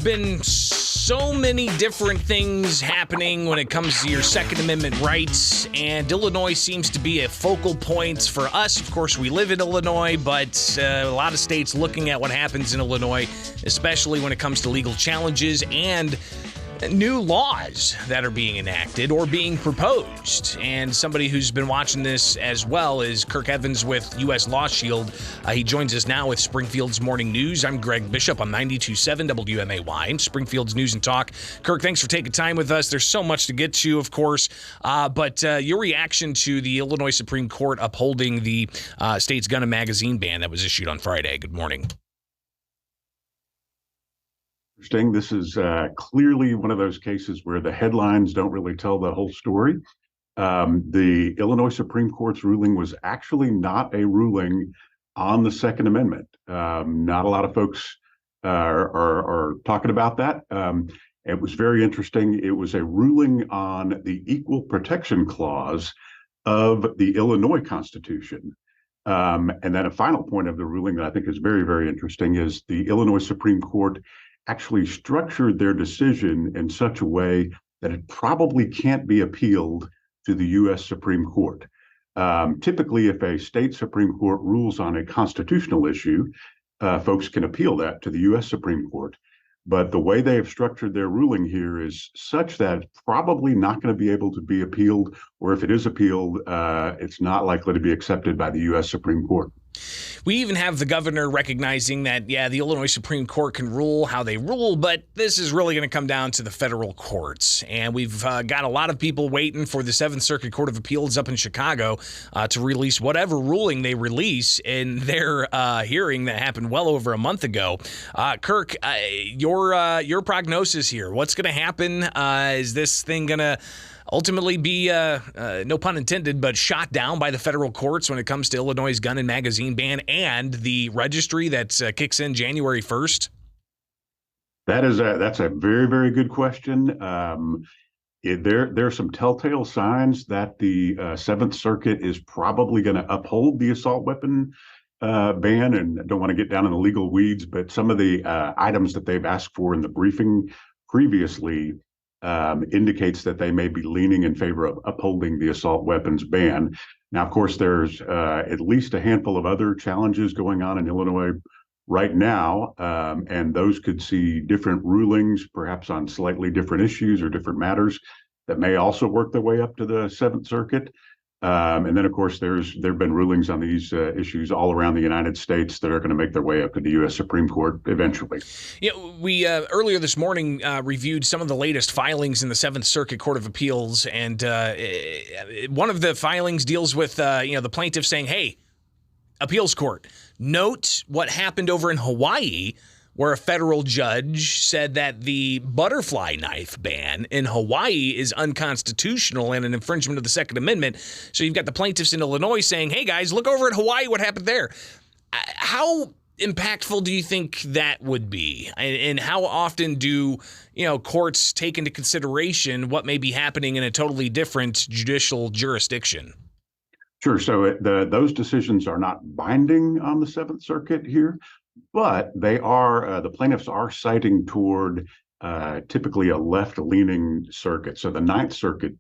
been so many different things happening when it comes to your Second Amendment rights, and Illinois seems to be a focal point for us. Of course, we live in Illinois, but a lot of states looking at what happens in Illinois, especially when it comes to legal challenges and new laws that are being enacted or being proposed. And somebody who's been watching this as well is Kirk Evans with U.S. LawShield. He joins us now with Springfield's Morning News. I'm Greg Bishop on 92.7 WMAY, Springfield's News and Talk. Kirk, thanks for taking time with us. There's so much to get to, of course, but your reaction to the Illinois Supreme Court upholding the state's gun and magazine ban that was issued on Friday. Good morning. Interesting. This is clearly one of those cases where the headlines don't really tell the whole story. The Illinois Supreme Court's ruling was actually not a ruling on the Second Amendment. Not a lot of folks are talking about that. It was very interesting. It was a ruling on the Equal Protection Clause of the Illinois Constitution. And then a final point of the ruling that I think is very, very interesting is the Illinois Supreme Court actually structured their decision in such a way that it probably can't be appealed to the U.S. Supreme Court. Typically, if a state Supreme Court rules on a constitutional issue, folks can appeal that to the U.S. Supreme Court. But the way they have structured their ruling here is such that it's probably not going to be able to be appealed, or if it is appealed, it's not likely to be accepted by the U.S. Supreme Court. We even have the governor recognizing that, the Illinois Supreme Court can rule how they rule, but this is really going to come down to the federal courts. And we've got a lot of people waiting for the Seventh Circuit Court of Appeals up in Chicago to release whatever ruling they release in their hearing that happened well over a month ago. Kirk, your prognosis here, what's going to happen? Is this thing going to ultimately be, no pun intended, but shot down by the federal courts when it comes to Illinois' gun and magazine ban and the registry that kicks in January 1st? That's a very, very good question. There are some telltale signs that the Seventh Circuit is probably going to uphold the assault weapon ban, and I don't want to get down in the legal weeds, but some of the items that they've asked for in the briefing previously indicates that they may be leaning in favor of upholding the assault weapons ban. Now, of course, there's at least a handful of other challenges going on in Illinois right now, and those could see different rulings, perhaps on slightly different issues or different matters that may also work their way up to the Seventh Circuit. And then, of course, there have been rulings on these issues all around the United States that are going to make their way up to the U.S. Supreme Court eventually. We earlier this morning reviewed some of the latest filings in the Seventh Circuit Court of Appeals, and one of the filings deals with the plaintiff saying, "Hey, appeals court, note what happened over in Hawaii, where a federal judge said that the butterfly knife ban in Hawaii is unconstitutional and an infringement of the Second Amendment." So you've got the plaintiffs in Illinois saying, "Hey guys, look over at Hawaii, what happened there?" How impactful do you think that would be? And how often do courts take into consideration what may be happening in a totally different judicial jurisdiction? Sure. So those decisions are not binding on the Seventh Circuit here, but they are, the plaintiffs are citing toward typically a left-leaning circuit. So the Ninth Circuit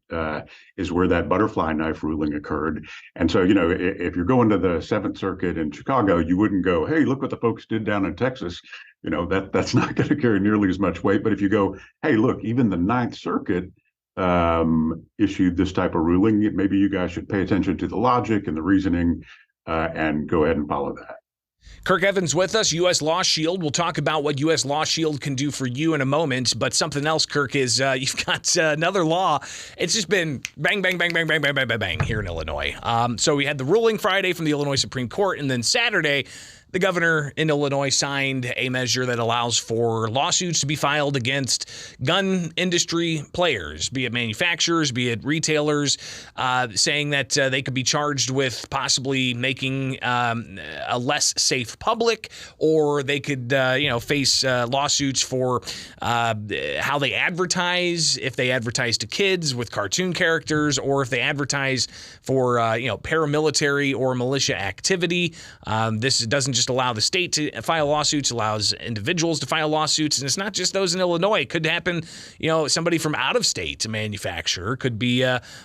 is where that butterfly knife ruling occurred. And so, if you're going to the Seventh Circuit in Chicago, you wouldn't go, "Hey, look what the folks did down in Texas." That's not going to carry nearly as much weight. But if you go, "Hey, look, even the Ninth Circuit issued this type of ruling, maybe you guys should pay attention to the logic and the reasoning and go ahead and follow that." Kirk Evans with us, U.S. LawShield. We'll talk about what U.S. LawShield can do for you in a moment, but something else, Kirk, is you've got another law. It's just been bang, bang, bang, bang, bang, bang, bang, bang, bang here in Illinois. So we had the ruling Friday from the Illinois Supreme Court, and then Saturday, the governor in Illinois signed a measure that allows for lawsuits to be filed against gun industry players, be it manufacturers, be it retailers, saying that they could be charged with possibly making a less safe public, or they could, face lawsuits for how they advertise, if they advertise to kids with cartoon characters, or if they advertise for, paramilitary or militia activity. This doesn't just allow the state to file lawsuits, allows individuals to file lawsuits. And it's not just those in Illinois. It could happen, somebody from out of state, a manufacturer, could be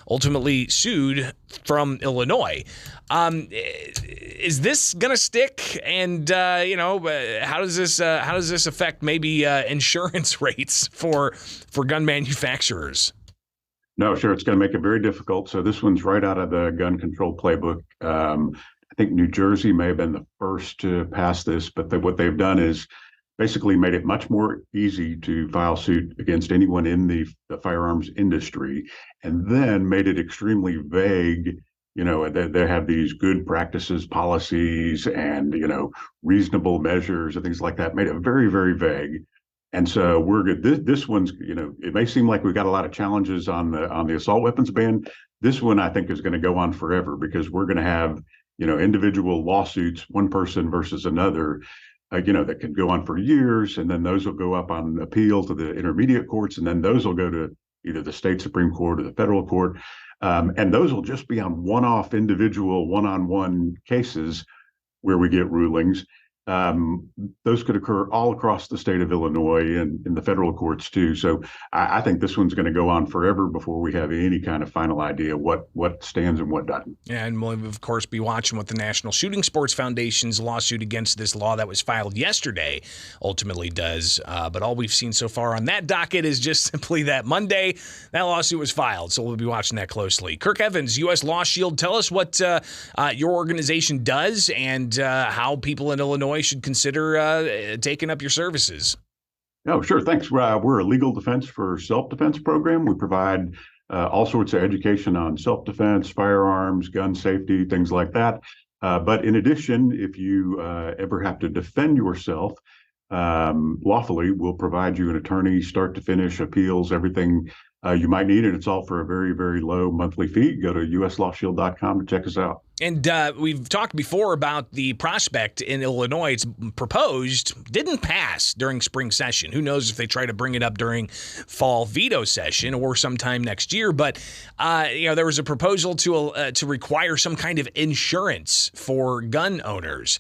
ultimately sued from Illinois. Is this going to stick? And, how does this affect maybe insurance rates for gun manufacturers? No, sure. It's going to make it very difficult. So this one's right out of the gun control playbook. I think New Jersey may have been the first to pass this, but what they've done is basically made it much more easy to file suit against anyone in the firearms industry, and then made it extremely vague. They have these good practices policies and, reasonable measures and things like that, made it very, very vague. And so we're good. This one's, it may seem like we've got a lot of challenges on the assault weapons ban. This one, I think, is going to go on forever because we're going to have, individual lawsuits, one person versus another, that could go on for years. And then those will go up on appeal to the intermediate courts. And then those will go to either the state Supreme Court or the federal court. And those will just be on one-off individual one-on-one cases where we get rulings. Those could occur all across the state of Illinois and in the federal courts too. So I think this one's going to go on forever before we have any kind of final idea what stands and what doesn't. Yeah, and we'll, of course, be watching what the National Shooting Sports Foundation's lawsuit against this law that was filed yesterday ultimately does. But all we've seen so far on that docket is just simply that Monday that lawsuit was filed. So we'll be watching that closely. Kirk Evans, U.S. LawShield, tell us what your organization does and how people in Illinois should consider taking up your services. Oh, sure. Thanks. We're a legal defense for self-defense program. We provide all sorts of education on self-defense, firearms, gun safety, things like that. But in addition, if you ever have to defend yourself lawfully, we'll provide you an attorney, start to finish, appeals, everything you might need. And it's all for a very, very low monthly fee. Go to uslawshield.com to check us out. And we've talked before about the prospect in Illinois. It's proposed, didn't pass during spring session. Who knows if they try to bring it up during fall veto session or sometime next year. But, there was a proposal to require some kind of insurance for gun owners.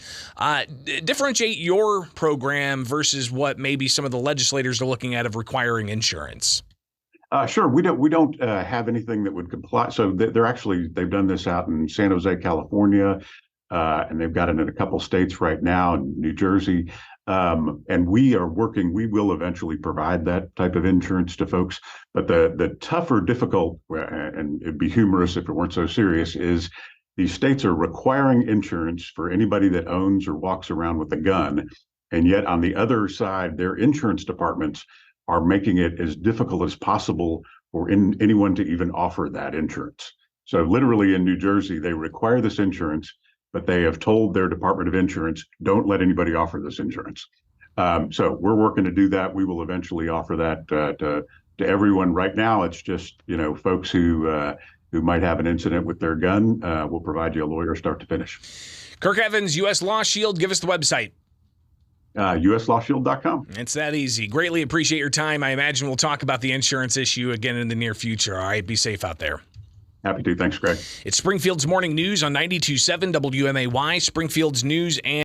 Differentiate your program versus what maybe some of the legislators are looking at of requiring insurance. Sure. We don't have anything that would comply. So they've done this out in San Jose, California, and they've got it in a couple states right now, in New Jersey. And we will eventually provide that type of insurance to folks. But the tougher, difficult, and it'd be humorous if it weren't so serious, is these states are requiring insurance for anybody that owns or walks around with a gun. And yet on the other side, their insurance departments are making it as difficult as possible for anyone to even offer that insurance. So literally in New Jersey, they require this insurance, but they have told their Department of Insurance, don't let anybody offer this insurance. So we're working to do that. We will eventually offer that to everyone. Right now, it's just, folks who might have an incident with their gun. We'll provide you a lawyer start to finish. Kirk Evans, U.S. LawShield, give us the website. uslawshield.com. It's that easy. Greatly appreciate your time. I imagine we'll talk about the insurance issue again in the near future. All right. Be safe out there. Happy to. Thanks, Greg. It's Springfield's Morning News on 92.7 WMAY, Springfield's News and